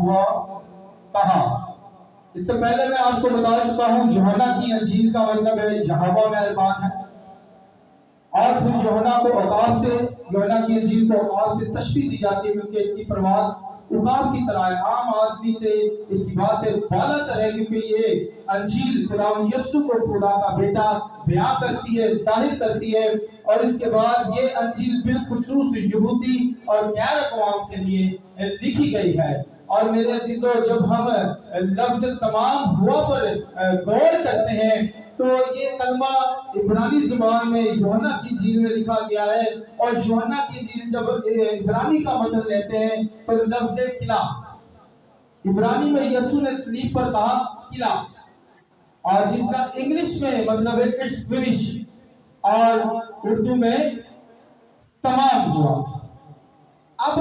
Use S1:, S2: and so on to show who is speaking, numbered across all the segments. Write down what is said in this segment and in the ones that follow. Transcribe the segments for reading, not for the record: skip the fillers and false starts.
S1: ہوا کہاں؟ اس سے پہلے میں آپ کو بتا چکا ہوں یوحنا کی انجیل کا مطلب ہے یہوہ مہربان ہے، اور پھر یوحنا کی انجیل کو عقاب سے تشبیہ دی جاتی ہے کیونکہ اس کی پرواز عقاب کی طرح ہے، عام آدمی سے اس کی باتیں بالا تر ہے، کیونکہ یہ انجیل خداوند یسوع کو خدا کا بیٹا بیان کرتی ہے، ظاہر کرتی ہے، اور اس کے بعد یہ انجیل بالخصوص یہودی اور غیر اقوام کے لیے لکھی گئی ہے۔ اور میرے عزیزو، جب ہم لفظ تمام ہوا پر غور کرتے ہیں تو یہ کلمہ عبرانی زبان میں یوحنا کی انجیل میں لکھا گیا ہے، اور یوحنا کی انجیل جب عبرانی کا مطلب لیتے ہیں تو لفظ قلعہ، عبرانی میں یسوع نے صلیب پر کہا قلعہ، اور جس کا انگلش میں مطلب ہے اٹس فنش، اور اردو میں تمام ہوا۔ اب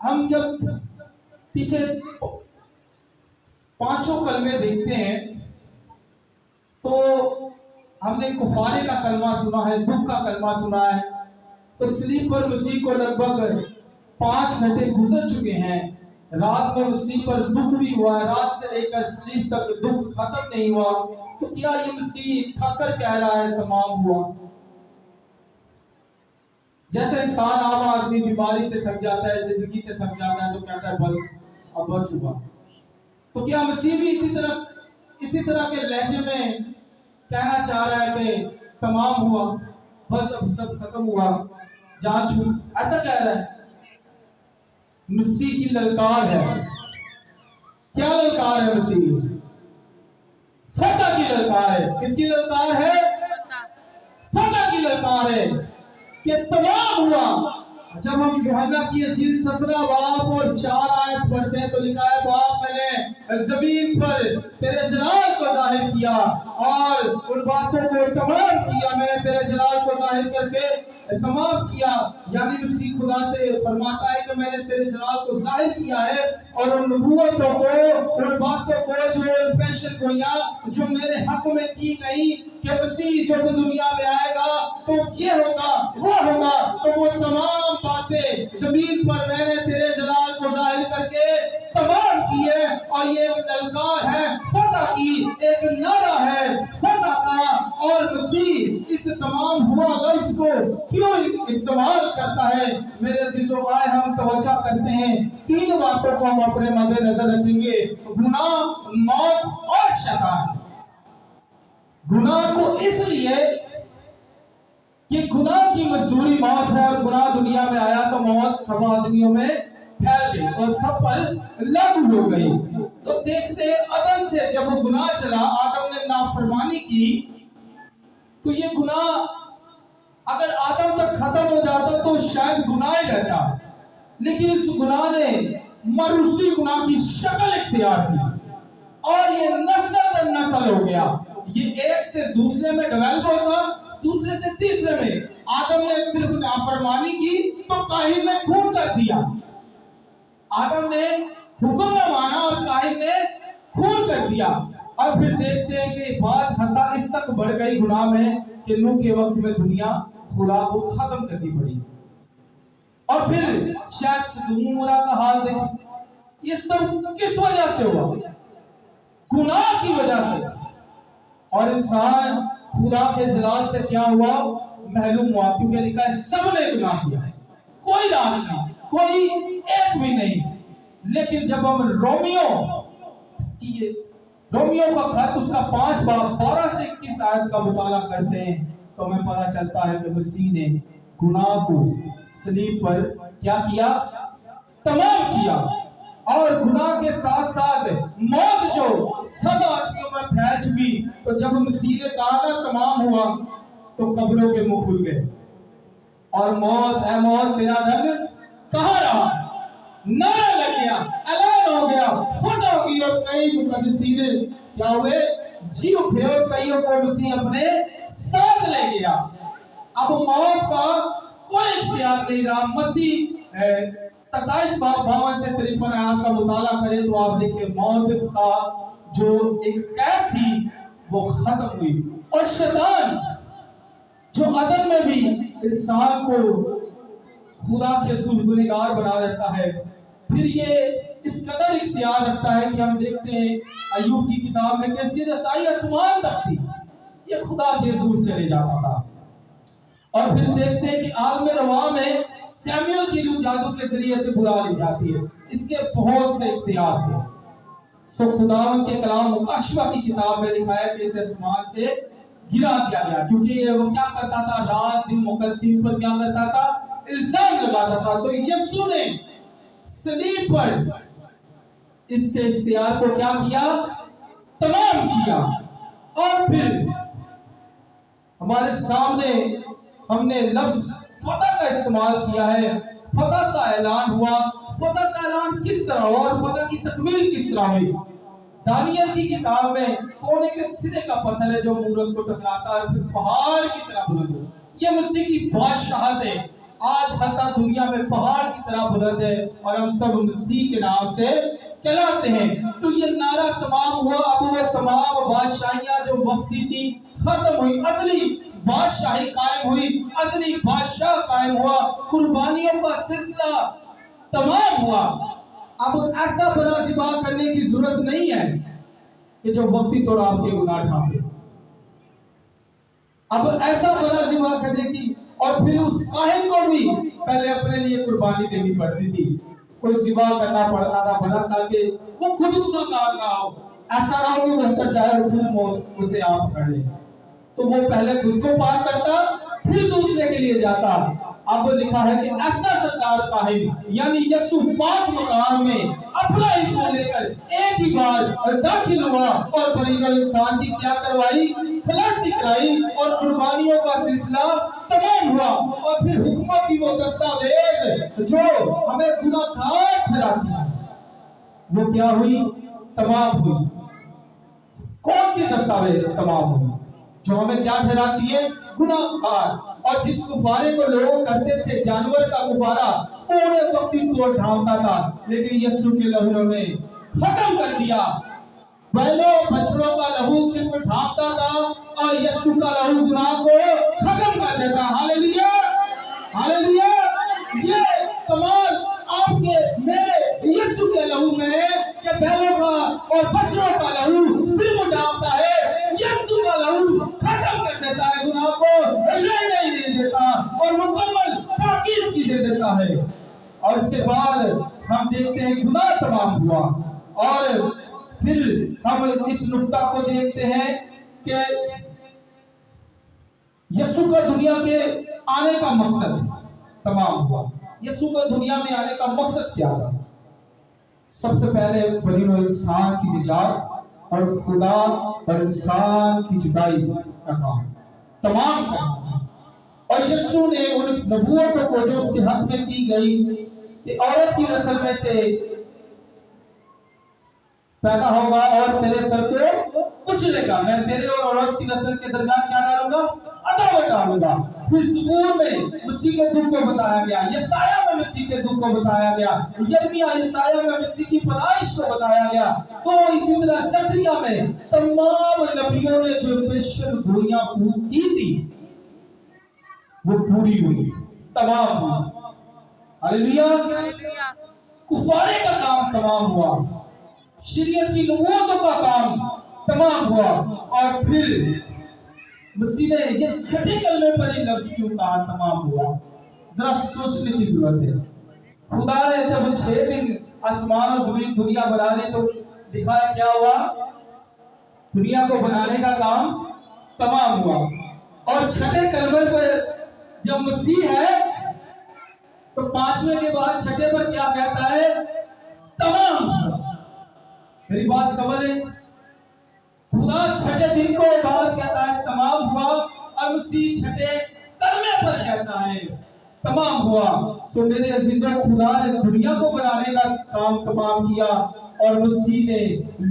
S1: ہم جب پیچھے پانچوں کلمے دیکھتے ہیں تو ہم نے کفارے کا کلمہ سنا ہے، دکھ کا کلمہ سنا ہے، تو صلیب پر مسیح کو لگ بھگ 5 گھنٹے گزر چکے ہیں، رات میں مسیح پر دکھ بھی ہوا ہے، رات سے لے کر صلیب تک دکھ ختم نہیں ہوا، تو کیا یہ مسیح تھک کر کہہ رہا ہے تمام ہوا؟ جیسے انسان عام آدمی بیماری سے تھک جاتا ہے، زندگی سے تھک جاتا ہے تو کہتا ہے بس اب بس ہوا، تو کیا مسیح بھی اسی طرح کے لہجے میں کہنا چاہ رہا ہے کہ تمام ہوا، بس اب سب ختم ہوا، جان چھوٹ، ایسا کہہ رہا ہے؟ مسیح کی للکار ہے، کیا للکار ہے؟ مسیح فتح کی للکار ہے۔ کس کی للکار ہے؟ فتح کی للکار ہے کہ تمام ہوا۔ جب ہم یوحنا کی انجیل 17 باب اور 4 آیت پڑھتے ہیں تو لکھا ہے باپ میں نے زمین پر تیرے جلال کو ظاہر کیا اور ان باتوں کو تمام کیا، میں نے تیرے جلال کو ظاہر کر کے تمام کیا، یعنی مسیح خدا سے فرماتا ہے کہ میں نے تیرے جلال کو ظاہر کیا ہے، اور ان نبوتوں کو، ان باتوں کو، جو پیشن گوئیاں جو میرے حق میں کی گئی کہ مسیح جب دنیا میں آئے گا تو یہ ہوگا وہ ہوگا، تو وہ تمام باتیں زمین پر میں نے تیرے جلال کو ظاہر کر کے تمام کی ہے، اور یہ ایک للکار ہے فتح کی، ایک نعرہ ہے فتح کا، اور مسیح اس تمام ہوا لفظ کو کیوں استعمال کرتا ہے؟ میرے عزیزو، آئے ہم توجہ کرتے ہیں 3 باتوں کو ہم اپنے مد نظر رکھیں گے، گناہ، موت اور شیطان۔ گناہ کو اس لیے کہ گناہ کی مزدوری موت ہے، اور گناہ دنیا میں آیا تو موت سب آدمیوں میں پھیل گئی اور سب پر لاگو ہو گئی۔ تو دیکھتے عدن سے جب گناہ چلا، آدم نے نافرمانی کی، تو یہ گناہ اگر آدم تک ختم ہو جاتا تو شاید گناہ ہی رہتا، لیکن اس گناہ نے مروسی گناہ کی شکل اختیار کی، اور یہ نسل در نسل ہو گیا، یہ ایک سے دوسرے میں ڈیولپ ہوتا، دوسرے سے تیسرے میں۔ آدم نے صرف نافرمانی کی تو قائن نے خون کر دیا، آدم نے حکم نہ مانا اور قائن نے خون کر دیا، اور پھر دیکھتے ہیں کہ بات حتیٰ اس تک بڑھ گئی گناہ میں کہ نوح کے وقت میں دنیا خدا کو ختم کرنی پڑی، اور پھر شاید سدوم عمورہ کا حال دیکھیں۔ یہ سب کس وجہ سے ہوا؟ گناہ کی وجہ سے، اور انسان خدا کے جلال سے کیا ہوا؟ محروم ہوا، کیونکہ لکھا ہے سب نے گناہ کیا، کوئی لاش نہیں، کوئی ایک بھی نہیں۔ لیکن جب ہم رومیو کا خط اس کا 5 باب 12 سے 21 آیت کا مطالعہ کرتے ہیں تو ہمیں پتہ چلتا ہے کہ مسیح نے گناہ کو صلیب پر کیا کیا؟ تمام کیا، اور گناہ کے ساتھ ساتھ موت جو سب آدمیوں میں پھیل چکی، تو جب مسیح نے کہا نا تمام ہوا تو قبروں کے منہ کھل گئے، اور موت، اے موت تیرا رنگ کہاں رہا؟ نعرہ لگ گیا، اعلان ہو گیا، فتح ہو گئی، اور کئی مسیح نے کیا ہوئے؟ جی اٹھے، اور کئیوں کو مسیح اپنے ساتھ لے گیا۔ اب موت کا کوئی اختیار نہیں رہا۔ متی 27 باب 52 سے 53 آیات کا مطالعہ کریں تو آپ دیکھیں موت کا جو ایک قید تھی وہ ختم ہوئی، اور شیطان جو عدن میں بھی انسان کو خدا کے حضور گنہگار بنا دیتا ہے، پھر یہ اس قدر اختیار رکھتا ہے کہ ہم دیکھتے ہیں ایوب کی کتاب میں کہ اس کی رسائی آسمان تک تھی، یہ خدا کے حضور چلے جاتا تھا۔ اور پھر دیکھتے ہیں کہ عالم رواں میں سیمیول کی روح جادو کے ذریعے سے بلا لی جاتی ہے، اس کے بہت سے اختیار تھے۔ سو خداوند کے کلام مکاشفہ کی کتاب میں لکھا ہے کہ اسے آسمان سے گرا دیا گیا، کیونکہ وہ کیا کرتا تھا، رات دن مقدسین پر کیا کرتا تھا، الزام لگاتا تھا۔ تو یسوع نے صلیب پر اس کے اختیار کو کیا کیا، تمام کیا۔ اور پھر ہمارے سامنے ہم نے لفظ فتح کا استعمال کیا ہے، فتح کا اعلان ہوا۔ فتح کا اعلان کس طرح ہوا اور فتح کی تکمیل کس طرح ہوئی؟ دانیل کی کتاب میں کونے کے سرے کا پتھر ہے جو مورت کو ٹکراتا ہے، پھر پہاڑ کی طرح بلند ہو۔ یہ مسیح کی بادشاہت ہے، آج حتی دنیا میں پہاڑ کی طرح بلند ہے اور ہم سب مسیح کے نام سے کہلاتے ہیں۔ تو یہ نعرہ تمام ہوا، اب وہ تمام بادشاہیاں جو وقتی تھی ختم ہوئی، ازلی بادشاہی قائم ہوئی، ازلی بادشاہ قائم ہوا، قربانیوں کا سلسلہ تمام ہوا۔ اب ایسا بڑا ذبح کرنے کی ضرورت نہیں ہے کہ جو وقتی طور آپ کے گناہ ڈھانپے۔ اب ایسا بڑا ذبح کرنے کی، اور پھر اس کاہن کو بھی پہلے اپنے لیے قربانی دینی پڑتی تھی، کوئی ذبح کرنا پڑتا تھا بنا تاکہ وہ خود گناہگار نہ ہو، ایسا نہ ہو کہ بہتر چاہے وہ خود موت اسے آپ پکڑ لے۔ تو وہ پہلے خود کو پاک کرتا پھر دوسرے کے لیے جاتا۔ اب لکھا ہے کہ ایسا سردار کاہن یعنی یسوع پاک مقام میں اپنا ہی کو لے کر ایک ہی بار داخل ہوا اور بنی نوع انسان کی کیا کروائی، خلاصی کرائی، اور قربانیوں کا سلسلہ تمام ہوا۔ اور پھر حکموں کی وہ دستاویز جو ہمیں گناہ گار ٹھہراتی ہے وہ کیا ہوئی، تمام ہوئی۔ کون سی دستاویز تمام ہوئی؟ جو ہمیں کیا ٹھہراتی ہے، گناہ گار۔ اور جس کفارے کو لوگ کرتے تھے، جانور کا کفارہ، انہیں وقتی طور ڈھانپتا تھا، لیکن یسوع کے لہو نے ختم کر دیا۔ بیلوں بچڑوں کا لہو صرف ڈھانپتا تھا اور یسوع کا لہو گناہ کو ختم کر دیتا۔ ہاللیلویا، ہاللیلویا۔ یہ کمال آپ کے میرے یسوع کے لہو میں ہے کہ بیلوں کا اور بچڑوں کا لہو صرف ڈھانپتا ہے، یسوع کا لہو ختم کر دیتا ہے، گناہ کو رہنے نہیں دیتا اور مکمل پاکیزگی دے دیتا ہے۔ اور اس کے بعد ہم دیکھتے ہیں گناہ تمام ہوا، اور پھر ہم اس نقطہ کو دیکھتے ہیں کہ یسوع کا دنیا کے آنے کا مقصد تمام ہوا۔ یسوع کا دنیا میں آنے کا مقصد کیا تھا؟ سب سے پہلے بنی نوع انسان کی نجات اور خدا اور انسان کی جدائی کا کام تمام کرنا۔ اور یسوع نے ان نبوتوں کو جو اس کے حق میں کی گئی کہ عورت کی نسل میں سے پیدا ہوگا اور تیرے سر کو کچلے گا، میں تیرے اور عورت کی نسل کے درمیان کیا ڈالوں گا، عداوت ڈالوں گا۔ پھر زبور میں مسیح کے دکھ کو بتایا گیا، یسایہ میں مسیح کے دکھ کو بتایا گیا، یرمیہ یسایہ میں مسیح کی پیدائش کو بتایا گیا۔ تو اسی طرح زکریا میں تمام نبیوں نے جو پیشن گوئیاں کی تھی وہ پوری ہوئی، تمام ہوئی۔ ہاللیلویا۔ کفارے کا کام تمام ہوا، شریعت کی نبوتوں کا کام تمام ہوا، اور پھر مسیح نے یہ چھٹے کلمے پر ہی لفظ کیوں کہا تمام ہوا؟ ذرا سوچنے کی ضرورت ہے۔ خدا نے جب 6 دن آسمان و زمین دنیا بنا لی تو دکھایا کیا ہوا، دنیا کو بنانے کا کام تمام ہوا۔ اور چھٹے کلمے پر جب مسیح ہے تو 5ویں کے بعد چھٹے پر کیا کہتا ہے، تمام ہوا۔ میری بات سمجھ لیں، خدا چھٹے دن کو بعد کہتا ہے تمام ہوا، اور مسیح چھٹے کلمے پر کہتا ہے تمام ہوا۔ سو میرے عزیزوں، خدا نے دنیا کو بنانے کا کام تمام کیا اور مسیح نے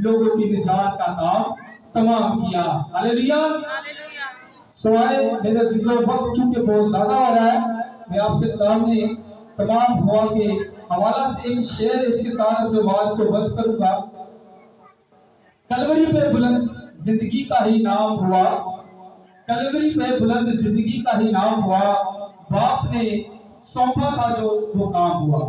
S1: لوگوں کی نجات کا کام تمام کیا۔ ہاللیلویا۔ سوائے میرے عزیزوں، وقت چونکہ بہت زیادہ ہو رہا ہے، میں آپ کے سامنے تمام ہوا کے حوالہ سے ایک شعر اس کے ساتھ اپنے آواز کو بند کروں گا۔ کلوری پہ بلند زندگی کا ہی نام ہوا، کلوری پہ بلند زندگی کا ہی نام ہوا، باپ نے سونپا تھا جو وہ کام ہوا،